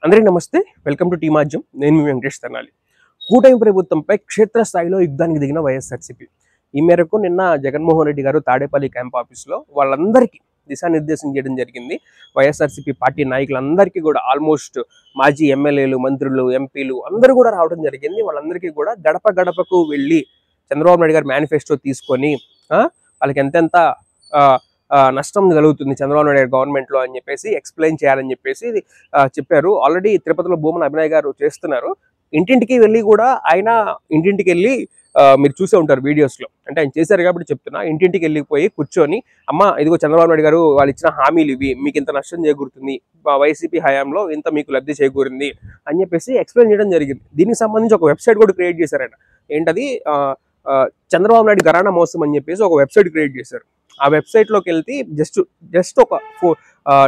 అందరికీ నమస్తే. Welcome to T Madhyam. నేను మీ వెంకటేష్ తెనాలి. కూటమి ప్రభుత్వంపై క్షేత్రస్థాయిలో యుద్ధానికి దిగిన వైఎస్ఆర్సీపీ. ఈ మేరకు నిన్న జగన్మోహన్ రెడ్డి గారు తాడేపల్లి క్యాంప్ ఆఫీస్లో వాళ్ళందరికీ దిశానిర్దేశం చేయడం జరిగింది. వైఎస్ఆర్సీపీ పార్టీ నాయకులందరికీ కూడా ఆల్మోస్ట్ మాజీ ఎమ్మెల్యేలు, మంత్రులు, ఎంపీలు అందరూ కూడా రావడం జరిగింది. వాళ్ళందరికీ కూడా గడప గడపకు వెళ్ళి చంద్రబాబు నాయుడు గారు మేనిఫెస్టో తీసుకొని వాళ్ళకి ఎంతెంత నష్టం కలుగుతుంది చంద్రబాబు నాయుడు గవర్నమెంట్లో అని చెప్పేసి ఎక్స్ప్లెయిన్ చేయాలని చెప్పేసి చెప్పారు. ఆల్రెడీ తిరుపతిలో భూమన అభినయ్ గారు చేస్తున్నారు. ఇంటింటికి వెళ్ళి కూడా ఆయన ఇంటింటికి వెళ్ళి మీరు చూసే ఉంటారు వీడియోస్లో. అంటే ఆయన చేశారు కాబట్టి చెప్తున్నా. ఇంటింటికి వెళ్ళిపోయి కూర్చొని అమ్మ ఇదిగో చంద్రబాబు నాయుడు గారు వాళ్ళు ఇచ్చిన హామీలు ఇవి, మీకు ఇంత నష్టం చేకూరుతుంది, వైసీపీ హయాంలో ఇంత మీకు లబ్ధి చేకూరింది అని చెప్పేసి ఎక్స్ప్లెయిన్ చేయడం జరిగింది. దీనికి సంబంధించి ఒక వెబ్సైట్ కూడా క్రియేట్ చేశారు ఆయన. ఏంటది చంద్రబాబు నాయుడు ఘరానా మోసం అని చెప్పేసి ఒక వెబ్సైట్ క్రియేట్ చేశారు. ఆ వెబ్సైట్లోకి వెళ్తే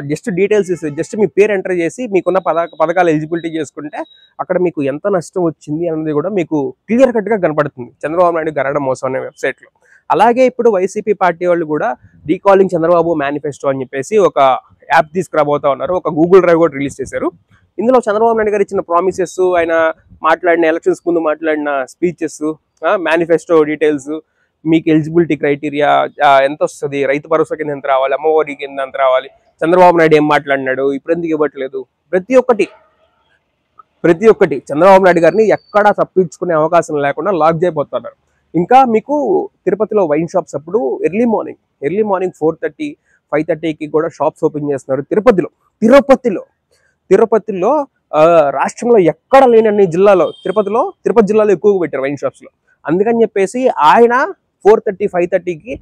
జస్ట్ డీటెయిల్స్ ఇస్తే, జస్ట్ మీ పేరు ఎంటర్ చేసి మీకున్న పథకాలు ఎలిజిబిలిటీ చేసుకుంటే అక్కడ మీకు ఎంత నష్టం వచ్చింది అనేది కూడా మీకు క్లియర్ కట్గా కనపడుతుంది చంద్రబాబు నాయుడు ఘరానా మోసం అనే వెబ్సైట్లో. అలాగే ఇప్పుడు వైసీపీ పార్టీ వాళ్ళు కూడా రీకాలింగ్ చంద్రబాబు మేనిఫెస్టో అని చెప్పేసి ఒక యాప్ తీసుకురాబోతా ఉన్నారు. ఒక గూగుల్ డ్రైవ్ కూడా రిలీజ్ చేశారు. ఇందులో చంద్రబాబు నాయుడు గారు ఇచ్చిన ప్రామిసెస్, ఆయన మాట్లాడిన ఎలక్షన్స్ ముందు మాట్లాడిన స్పీచెస్, మేనిఫెస్టో డీటెయిల్స్, మీకు ఎలిజిబిలిటీ క్రైటీరియా ఎంత వస్తుంది, రైతు భరోసా కింద ఎంత రావాలి, అమ్మఒడి కింద ఎంత రావాలి, చంద్రబాబు నాయుడు ఏం మాట్లాడినాడు, ఇప్పుడు ఎందుకు ఇవ్వట్లేదు, ప్రతి ఒక్కటి చంద్రబాబు నాయుడు గారిని ఎక్కడా తప్పించుకునే అవకాశం లేకుండా లాక్ చేయబోతున్నారు. ఇంకా మీకు తిరుపతిలో వైన్ షాప్స్ అప్పుడు ఎర్లీ మార్నింగ్ 4:30, 5:30కి కూడా షాప్స్ ఓపెన్ చేస్తున్నారు. తిరుపతిలో రాష్ట్రంలో ఎక్కడ లేనన్ని జిల్లాలో తిరుపతి జిల్లాలో ఎక్కువగా పెట్టారు వైన్ షాప్స్లో. అందుకని చెప్పేసి ఆయన 4:30, 5:30కి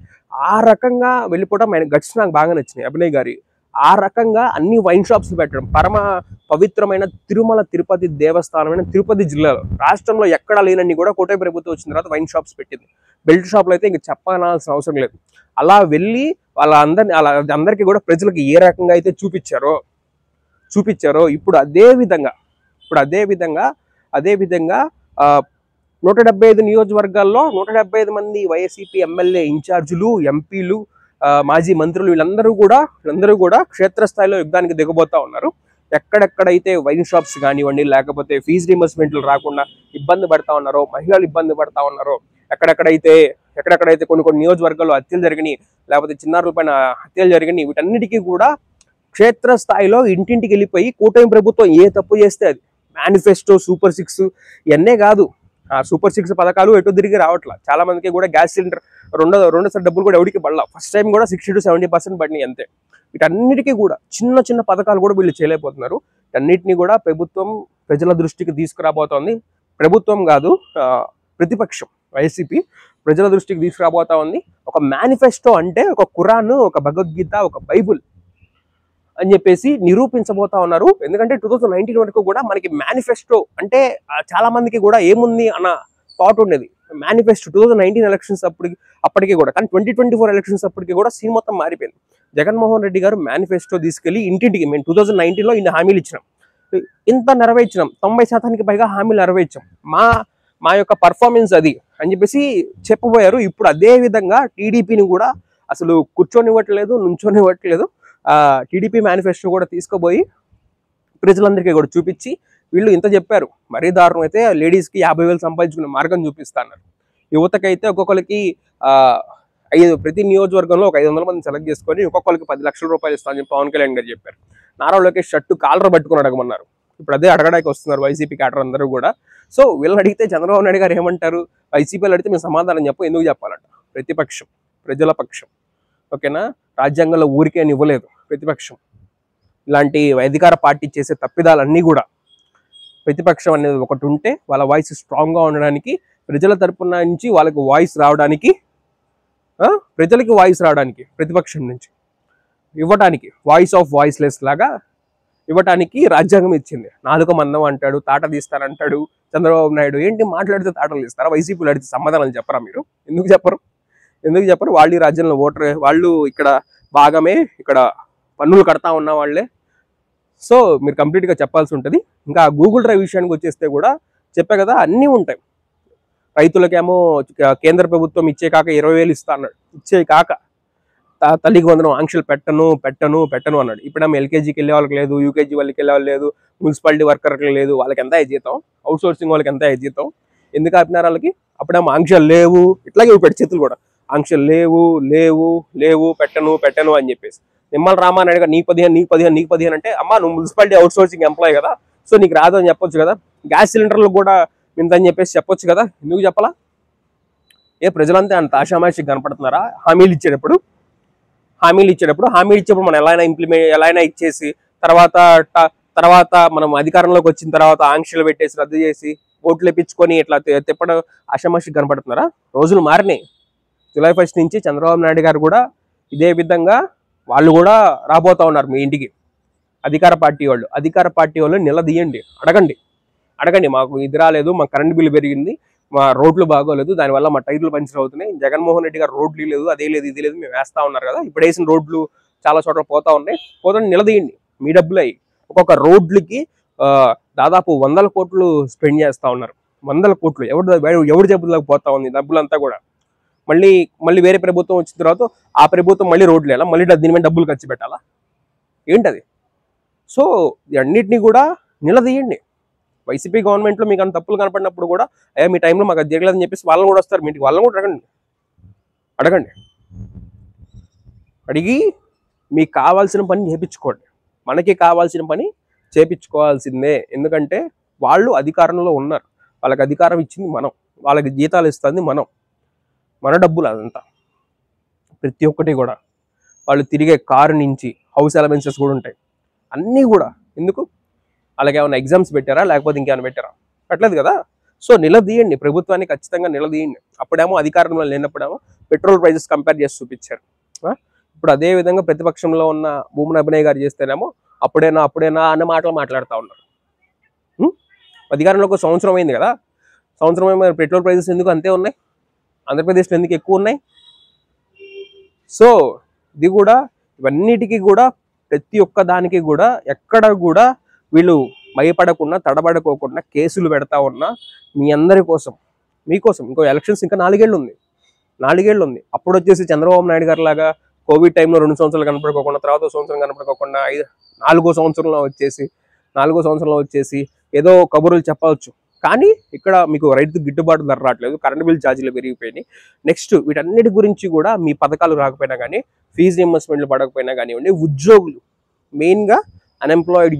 ఆ రకంగా వెళ్ళిపోవడం ఆయన గట్స్ నాకు బాగా నచ్చినాయి అభినయ్ గారి. ఆ రకంగా అన్ని వైన్ షాప్స్ పెట్టడం, పరమ పవిత్రమైన తిరుపతి దేవస్థానమైన తిరుపతి జిల్లాలో రాష్ట్రంలో ఎక్కడా లేనన్ని కూడా కూటమి ప్రభుత్వం వచ్చిన తర్వాత వైన్ షాప్స్ పెట్టింది. బెల్ట్ షాప్లో అయితే ఇంక చెప్పాల్సిన అవసరం లేదు. అలా వెళ్ళి అందరికీ కూడా ప్రజలకు ఏ రకంగా అయితే చూపించారో ఇప్పుడు అదే విధంగా 175 నియోజకవర్గాల్లో 175 మంది వైఎస్సీపీ ఎమ్మెల్యే ఇన్ఛార్జీలు, ఎంపీలు, మాజీ మంత్రులు వీళ్ళందరూ కూడా క్షేత్రస్థాయిలో యుద్ధానికి దిగబోతా ఉన్నారు. ఎక్కడెక్కడైతే వైన్ షాప్స్ కానివ్వండి, లేకపోతే ఫీజు రీయింబర్స్మెంట్లు రాకుండా ఇబ్బంది పడతా ఉన్నారో, మహిళలు ఇబ్బంది పడతా ఉన్నారో, ఎక్కడెక్కడైతే కొన్ని నియోజకవర్గాల్లో హత్యలు జరిగినాయి, లేకపోతే చిన్నారుల పైన హత్యలు జరిగినాయి, వీటన్నిటికీ కూడా క్షేత్రస్థాయిలో ఇంటింటికి వెళ్ళిపోయి కూటమి ప్రభుత్వం ఏ తప్పు చేస్తే అది మేనిఫెస్టో, సూపర్ 6 ఇవన్నీ కాదు. ఆ సూపర్ 6 పథకాలు ఎటు తిరిగి రావట్లా. చాలా మందికి కూడా గ్యాస్ సిలిండర్ రెండోసారి డబ్బులు కూడా ఎవరికి పడలా. ఫస్ట్ టైం కూడా 60 to 70% పడినాయి అంతే. వీటన్నిటికీ కూడా చిన్న పథకాలు కూడా వీళ్ళు చేయలేకపోతున్నారు. వీటన్నిటిని కూడా ప్రభుత్వం ప్రజల దృష్టికి తీసుకురాబోతోంది. ప్రభుత్వం కాదు, ప్రతిపక్షం వైసీపీ ప్రజల దృష్టికి తీసుకురాబోతా ఉంది. ఒక మేనిఫెస్టో అంటే ఒక ఖురాన్, ఒక భగవద్గీత, ఒక బైబుల్ అని చెప్పేసి నిరూపించబోతా ఉన్నారు. ఎందుకంటే 2019 వరకు కూడా మనకి మేనిఫెస్టో అంటే చాలా మందికి కూడా ఏముంది అన్న థాట్ ఉండేది. మేనిఫెస్టో 2019 ఎలక్షన్స్ అప్పటికి కూడా, కానీ 2024 ఎలక్షన్స్ అప్పటికి కూడా సీన్ మొత్తం మారిపోయింది. జగన్మోహన్ రెడ్డి గారు మేనిఫెస్టో తీసుకెళ్లి ఇంటింటికి, మేము 2019లో ఇన్ని హామీలు ఇచ్చినాం, ఇంత నెరవేర్చినాం, 90% పైగా హామీలు నెరవేర్చాం, మా యొక్క పర్ఫార్మెన్స్ అది అని చెప్పేసి చెప్పబోయారు. ఇప్పుడు అదే విధంగా టీడీపీని కూడా అసలు కూర్చొనివ్వట్లేదు, నుంచొనివ్వట్లేదు. టీడీపీ మేనిఫెస్టో కూడా తీసుకుపోయి ప్రజలందరికీ కూడా చూపించి వీళ్ళు ఇంత చెప్పారు. మరీ దారుణం అయితే లేడీస్కి 50,000 సంపాదించుకునే మార్గం చూపిస్తున్నారు. యువతకైతే ఒక్కొక్కరికి ప్రతి నియోజకవర్గంలో ఒక 500 మంది సెలెక్ట్ చేసుకొని ఒక్కొక్కరికి 10 లక్షల రూపాయలు ఇస్తామని చెప్పి పవన్ కళ్యాణ్ గారు చెప్పారు. నారా లోకేష్ షర్టు కాలర్ పట్టుకుని అడగమన్నారు. ఇప్పుడు అదే అడగడానికి వస్తున్నారు వైసీపీ క్యాడర్ అందరూ కూడా. సో వీళ్ళని అడిగితే చంద్రబాబు నాయుడు గారు ఏమంటారు, వైసీపీలు అడిగితే మేము సమాధానం ఎందుకు చెప్పాలంట. ప్రతిపక్షం, ప్రజల పక్షం, ఓకేనా. రాజ్యాంగంలో ఊరికే ఇవ్వలేదు ప్రతిపక్షం. ఇలాంటి అధికార పార్టీ చేసే తప్పిదాలన్నీ కూడా ప్రతిపక్షం అనేది ఒకటి ఉంటే వాళ్ళ వాయిస్ స్ట్రాంగ్గా ఉండడానికి, ప్రజల తరపున నుంచి వాళ్ళకి వాయిస్ రావడానికి, ప్రజలకి వాయిస్ రావడానికి ప్రతిపక్షం నుంచి ఇవ్వడానికి, వాయిస్ ఆఫ్ వాయిస్లెస్ లాగా ఇవ్వటానికి రాజ్యాంగం ఇచ్చింది. నాలుక మందం అంటాడు, తాట తీస్తారంటాడు చంద్రబాబు నాయుడు. ఏంటి మాట్లాడితే తాటలు తీస్తారా? వైసీపీలు అడిగితే సమాధానం చెప్పరా మీరు? ఎందుకు చెప్పరు? వాళ్ళు ఈ రాజ్యంలో వాళ్ళు ఇక్కడ భాగమే, ఇక్కడ పన్నులు కడతా ఉన్న వాళ్ళే. సో మీరు కంప్లీట్గా చెప్పాల్సి ఉంటుంది. ఇంకా గూగుల్ డ్రైవ్ విషయానికి వచ్చేస్తే కూడా చెప్పే కదా, అన్నీ ఉంటాయి. రైతులకేమో కేంద్ర ప్రభుత్వం ఇచ్చే కాక 20,000 ఇస్తా అన్నాడు. ఇచ్చే కాక తల్లికి వందనం ఆంక్షలు పెట్టను అన్నాడు. ఇప్పుడేమో ఎల్కేజీకి వెళ్ళే వాళ్ళకి లేదు, యూకేజీ వాళ్ళకి వెళ్ళే వాళ్ళు లేదు, మున్సిపాలిటీ వర్కర్కి లేదు, వాళ్ళకి ఎంత జీతం, అవుట్ సోర్సింగ్ వాళ్ళకి ఎంత జీతం, ఎందుకు ఆపినారు వాళ్ళకి? అప్పుడేమో ఆంక్షలు లేవు, ఇట్లాగే ఊపాడు చేతులు కూడా, ఆంక్షలు లేవు పెట్టను అని చెప్పేసి. నిమ్మల రామానాయుడు గారు నీకు 15 అంటే, అమ్మా నువ్వు మున్సిపాలిటీ అవుట్ సోర్సింగ్ ఎంప్లాయ్ కదా, సో నీకు రాదు అని చెప్పొచ్చు కదా. గ్యాస్ సిలిండర్లు కూడా ఇంతని చెప్పేసి చెప్పొచ్చు కదా, ఎందుకు చెప్పాలా? ప్రజలంతా అంత ఆషామాషి కనపడుతున్నారా? హామీలు ఇచ్చేటప్పుడు మనం ఎలా అయినా ఇచ్చేసి తర్వాత మనం అధికారంలోకి వచ్చిన తర్వాత ఆంక్షలు పెట్టేసి రద్దు చేసి ఓట్లు వేయించుకొని ఇట్లా తిప్పడం ఆషామాషి కనపడుతున్నారా? రోజులు మారినాయి. జూలై 1 నుంచి చంద్రబాబు నాయుడు గారు కూడా ఇదే విధంగా వాళ్ళు కూడా రాబోతా ఉన్నారు మీ ఇంటికి. అధికార పార్టీ వాళ్ళు నిలదీయండి, అడగండి మాకు ఇది రాలేదు, మా కరెంట్ బిల్లు పెరిగింది, మా రోడ్లు బాగోలేదు, దానివల్ల మా టైర్లు పంచర్ అవుతున్నాయి, జగన్మోహన్ రెడ్డి గారు రోడ్లు లేదు, అదే లేదు ఇది లేదు మేము వేస్తా ఉన్నారు కదా, ఇప్పుడు వేసిన రోడ్లు చాలా చోట్ల పోతా ఉన్నాయి, నిలదీయండి. మీ డబ్బులు అయ్యి ఒక్కొక్క రోడ్లకి దాదాపు 100 కోట్లు స్పెండ్ చేస్తా ఉన్నారు. 100 కోట్లు ఎవరి జబ్బులకు పోతా ఉంది డబ్బులంతా కూడా. మళ్ళీ వేరే ప్రభుత్వం వచ్చిన తర్వాత ఆ ప్రభుత్వం మళ్ళీ రోడ్లు వేయాలా, మళ్ళీ దీని మీద డబ్బులు ఖర్చు పెట్టాలా, ఏంటది? సో అన్నిటినీ కూడా నిలదీయండి. వైసీపీ గవర్నమెంట్లో మీకు అంత తప్పులు కనపడినప్పుడు కూడా మీ టైంలో మాకు అది జరగలేదని చెప్పేసి వాళ్ళని కూడా వస్తారు మీటికి, వాళ్ళని కూడా అడగండి. అడిగి మీకు కావాల్సిన పని చేయించుకోండి. మనకి కావాల్సిన పని చేయించుకోవాల్సిందే. ఎందుకంటే వాళ్ళు అధికారంలో ఉన్నారు, వాళ్ళకి అధికారం ఇచ్చింది మనం, వాళ్ళకి జీతాలు ఇస్తుంది మన డబ్బులు అదంతా. ప్రతి ఒక్కటి కూడా వాళ్ళు తిరిగే కారు నుంచి హౌస్ అలవెన్సెస్ కూడా ఉంటాయి, అన్నీ కూడా. ఎందుకు? అలాగే ఏమైనా ఎగ్జామ్స్ పెట్టారా, లేకపోతే ఇంకేమైనా పెట్టారా? పెట్టలేదు కదా. సో నిలదీయండి, ప్రభుత్వాన్ని ఖచ్చితంగా నిలదీయండి. అప్పుడేమో అధికారంలో లేనప్పుడేమో పెట్రోల్ ప్రైజెస్ కంపేర్ చేసి చూపించారు. ఇప్పుడు అదే విధంగా ప్రతిపక్షంలో ఉన్న భూమన అభినయ్ గారు చేస్తేనేమో అప్పుడేనా అన్న మాటలు మాట్లాడుతూ ఉన్నారు. అధికారంలోకి 1 సంవత్సరం అయింది కదా, సంవత్సరం ఏమైనా పెట్రోల్ ప్రైజెస్ ఎందుకు అంతే ఉన్నాయి, ఆంధ్రప్రదేశ్లో ఎందుకు ఎక్కువ ఉన్నాయి? సో ఇది కూడా, ఇవన్నిటికీ కూడా, ప్రతి ఒక్క దానికి కూడా ఎక్కడ కూడా వీళ్ళు భయపడకుండా తడబడుకోకుండా కేసులు పెడతా ఉన్నా మీ అందరి కోసం, మీకోసం. ఇంకో ఎలక్షన్స్ ఇంకా 4 ఏళ్ళు ఉంది. అప్పుడు వచ్చేసి చంద్రబాబు నాయుడు గారు లాగా కోవిడ్ టైంలో 2 సంవత్సరాలు కనపడుకోకుండా, తర్వాత 1 సంవత్సరం కనపడుకోకుండా 4వ సంవత్సరంలో వచ్చేసి ఏదో కబుర్లు చెప్పవచ్చు. కానీ ఇక్కడ మీకు రైతు గిట్టుబాటు ధర రావట్లేదు, కరెంట్ బిల్ ఛార్జీలు పెరిగిపోయినాయి. నెక్స్ట్ వీటన్నిటి గురించి కూడా మీ పథకాలు రాకపోయినా కానీ, ఫీజు రియంబర్స్మెంట్లు పడకపోయినా కానివ్వండి, ఉద్యోగులు మెయిన్గా అన్ఎంప్లాయిడ్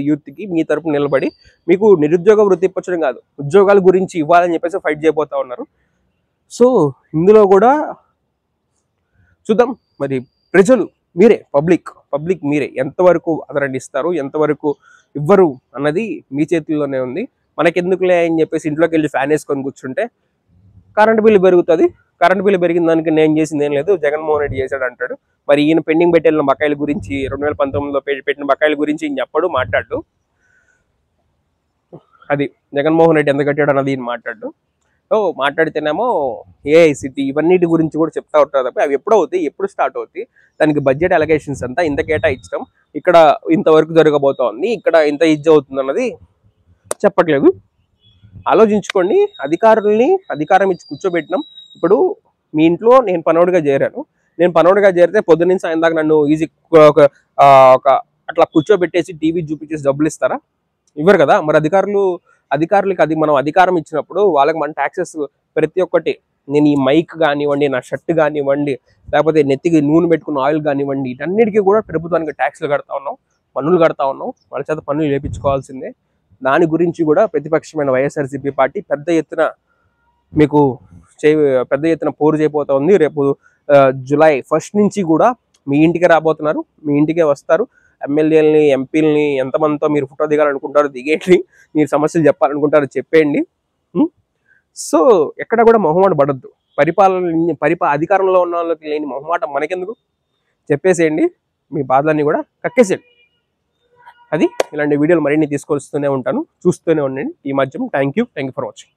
యూత్కి మీ తరపున నిలబడి మీకు నిరుద్యోగ వృత్తి ఇప్పించడం కాదు, ఉద్యోగాల గురించి ఇవ్వాలని చెప్పేసి ఫైట్ చేయబోతా ఉన్నారు. సో ఇందులో కూడా చూద్దాం మరి, ప్రజలు మీరే, పబ్లిక్ మీరే ఎంతవరకు ఆదరణ ఇస్తారు, ఎంతవరకు ఇవ్వరు అన్నది మీ చేతుల్లోనే ఉంది. మనకెందుకులే అని చెప్పేసి ఇంట్లోకి వెళ్ళి ఫ్యాన్ వేసుకొని కూర్చుంటే కరెంట్ బిల్లు పెరుగుతుంది. కరెంట్ బిల్లు పెరిగిన దానికి నేను చేసింది ఏం లేదు, జగన్మోహన్ రెడ్డి చేశాడు అంటాడు. మరి ఈయన పెండింగ్ పెట్టిన బకాయిల గురించి, 2019లో పెట్టిన బకాయిల గురించి ఈయన చెప్పడు, మాట్లాడు. అది జగన్మోహన్ రెడ్డి ఎంత కట్టాడు అన్నది ఈయన మాట్లాడు. మాట్లాడితేనేమో ఏఐసిటీ ఇవన్నిటి గురించి కూడా చెప్తా ఉంటారు తప్ప అవి ఎప్పుడు స్టార్ట్ అవుతాయి, దానికి బడ్జెట్ అలొకేషన్స్ అంతా ఇంత కేటాయించడం, ఇక్కడ ఇంతవరకు జరగబోతోంది, ఇక్కడ ఇంత అవుతుంది అన్నది చెప్పట్లేదు. ఆలోచించుకోండి. అధికారం ఇచ్చి కూర్చోబెట్టినాం. ఇప్పుడు మీ ఇంట్లో నేను పనోడుగా చేరితే పొద్దున్నుంచి సాయం దాకా నన్ను అట్లా కూర్చోబెట్టేసి టీవీ చూపించేసి డబ్బులు ఇస్తారా? ఇవ్వరు కదా. మరి అధికారులకి అది మనం అధికారం ఇచ్చినప్పుడు వాళ్ళకి మన ట్యాక్సెస్ ప్రతి ఒక్కటి, నేను ఈ మైక్ కానివ్వండి, నా షర్ట్ కానివ్వండి, లేకపోతే నెత్తికి నూనె పెట్టుకున్న ఆయిల్ కానివ్వండి, వీటన్నిటికీ కూడా ప్రభుత్వానికి ట్యాక్స్లు కడతా ఉన్నాం, పన్నులు కడతా ఉన్నాం. వాళ్ళ చేత పన్నులు వేయించుకోవాల్సిందే. దాని గురించి కూడా ప్రతిపక్షమైన వైఎస్ఆర్సీపీ పార్టీ పెద్ద ఎత్తున పోరు చేయబోతా ఉంది. రేపు జూలై 1 నుంచి కూడా మీ ఇంటికి రాబోతున్నారు, మీ ఇంటికే వస్తారు. ఎమ్మెల్యేలని, ఎంపీలని ఎంతమందితో మీరు ఫోటో దిగాలనుకుంటారో దిగేయండి, మీరు సమస్యలు చెప్పాలనుకుంటారో చెప్పేయండి. సో ఎక్కడ కూడా మొహమాట పడద్దు. అధికారంలో ఉన్న వాళ్ళకి లేని మొహమాటం మనకెందుకు, చెప్పేసేయండి, మీ బాధలన్నీ కూడా కక్కేసేయండి. అది ఇలాంటి వీడియోలు మరిన్ని తీసుకొస్తూనే ఉంటాను, చూస్తూనే ఉండండి ఈ మధ్య. Thank you for watching.